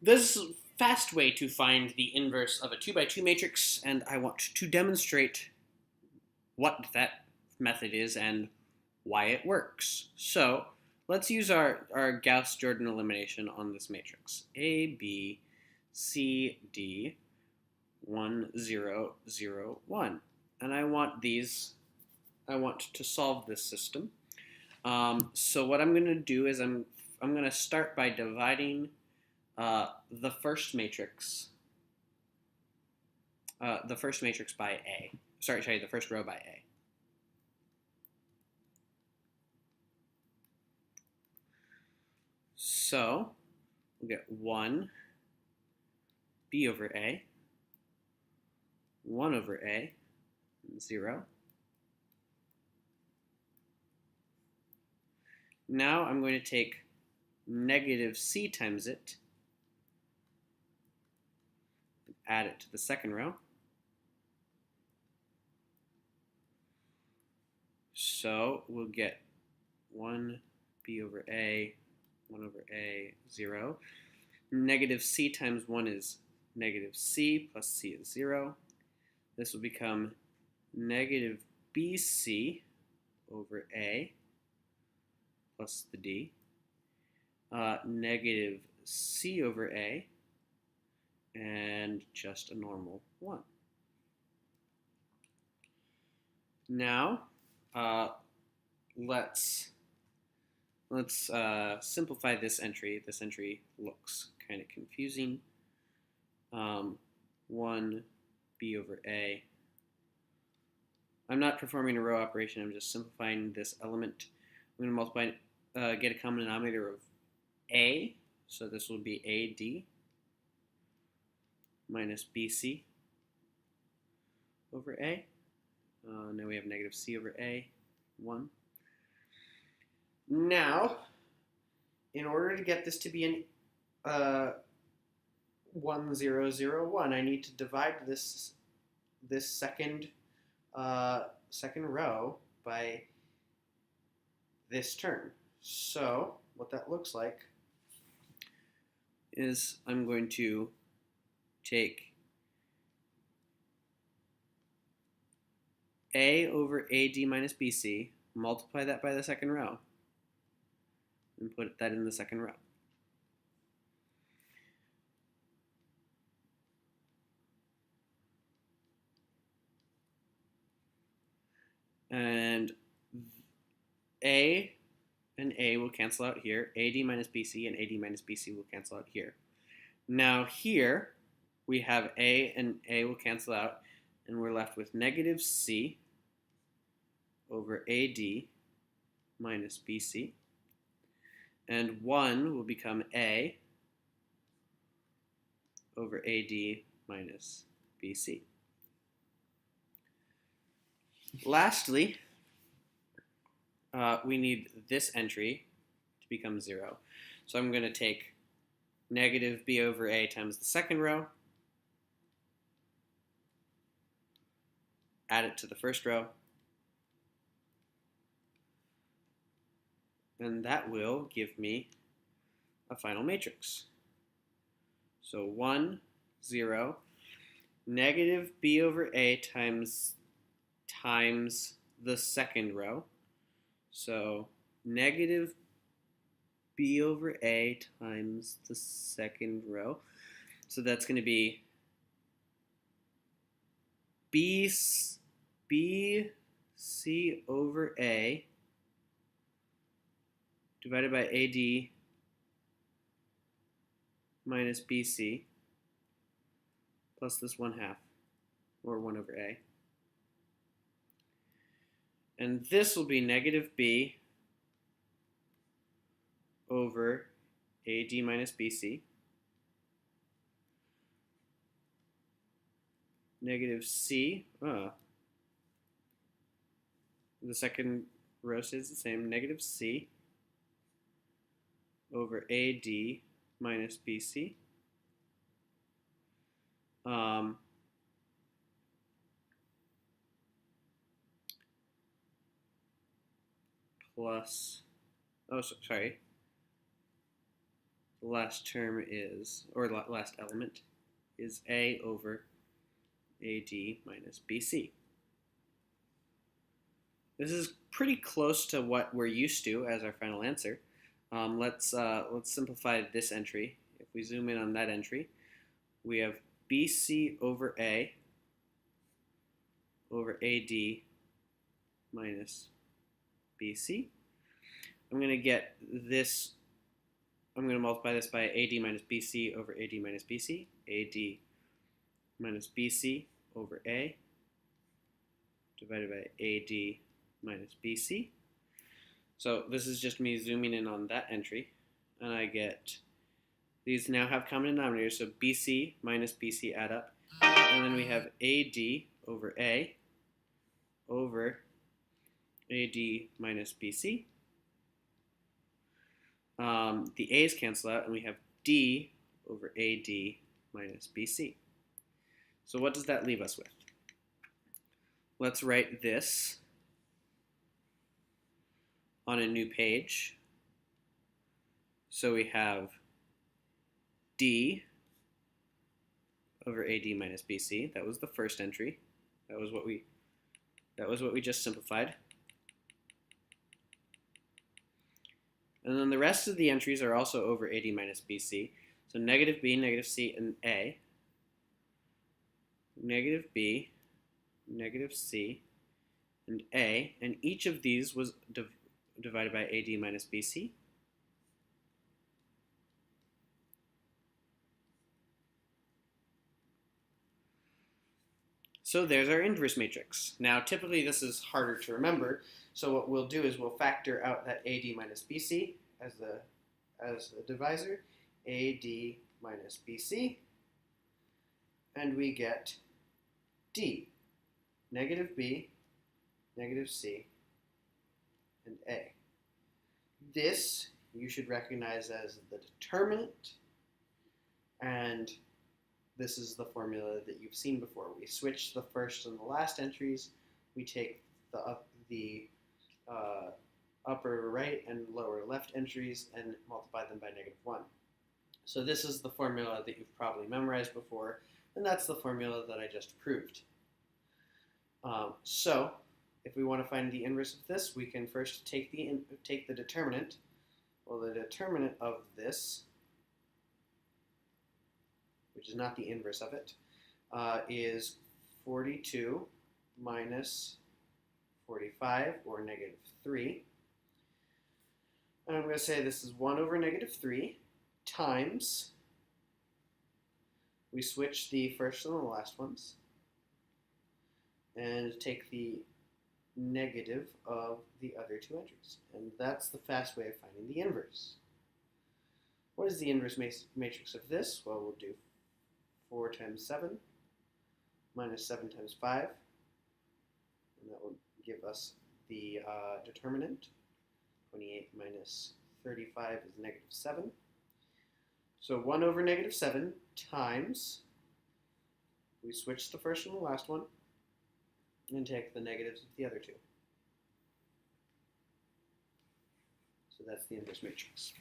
This is a fast way to find the inverse of a 2 by 2 matrix, and I want to demonstrate what that method is and why it works. So let's use our Gauss-Jordan elimination on this matrix. A, B, C, D, 1, 0, 0, 1. And I want to solve this system. So what I'm going to do is I'm going to start by dividing the first matrix by A. Sorry, the first row by A. So we'll get 1 B over A, 1 over A, 0. Now I'm going to take negative C times it, add it to the second row. So we'll get 1 B over A, 1 over A, 0. Negative C times 1 is negative C, plus C is 0. This will become negative BC over A plus the D, negative C over A, and just a normal 1. Now, let's simplify this entry. This entry looks kind of confusing. 1 B over A. I'm not performing a row operation. I'm just simplifying this element. I'm going to multiply, get a common denominator of A. So this will be AD minus BC over A. Now we have negative C over A, 1. Now, in order to get this to be an 1, 0, 0, 1, I need to divide this second row by this term. So what that looks like is I'm going to take A over AD minus BC, multiply that by the second row, and put that in the second row. And A and A will cancel out here. AD minus BC and AD minus BC will cancel out here. Now here we have A and A will cancel out, and we're left with negative C over AD minus BC. And 1 will become A over AD minus BC. Lastly, we need this entry to become 0. So I'm going to take negative B over A times the second row, add it to the first row, and that will give me a final matrix. So 1, 0, negative B over A times the second row. So negative B over A times the second row. So that's going to be BC over A divided by AD minus BC plus this 1/2, or 1 over A. And this will be negative B over AD minus BC, negative C, the second row stays the same, negative C over AD minus BC, plus, the last term is, or last element, is A over AD minus BC. This is pretty close to what we're used to as our final answer. Let's simplify this entry. If we zoom in on that entry, we have BC over A over AD minus BC. I'm going to get this, I'm going to multiply this by AD minus BC over AD minus BC, AD minus BC over A divided by AD minus BC. So this is just me zooming in on that entry, and I get, these now have common denominators, so BC minus BC add up, and then we have AD over A over AD minus BC. The A's cancel out, and we have D over AD minus BC. So what does that leave us with? Let's write this on a new page. So we have D over AD minus BC. That was the first entry. That was what we just simplified. And then the rest of the entries are also over AD minus BC. So negative B, negative C, and A. Negative B, negative C, and A. And each of these was divided by AD minus BC. So there's our inverse matrix. Now typically this is harder to remember, so what we'll do is we'll factor out that AD minus BC as the divisor, AD minus BC, and we get D, negative B, negative C, and A. This you should recognize as the determinant, and this is the formula that you've seen before. We switch the first and the last entries. We take the upper right and lower left entries and multiply them by -1. So this is the formula that you've probably memorized before, and that's the formula that I just proved. So if we want to find the inverse of this, we can first take the determinant. Well, the determinant of this, which is not the inverse of it, is 42 minus 45, or -3. And I'm going to say this is 1 over -3 times, we switch the first and the last ones, and take the negative of the other two entries. And that's the fast way of finding the inverse. What is the inverse matrix of this? Well, we'll do 4 times 7 minus 7 times 5, and that will give us the determinant. 28 minus 35 is -7. So 1 over -7 times, we switch the first and the last one, and take the negatives of the other two. So that's the inverse matrix.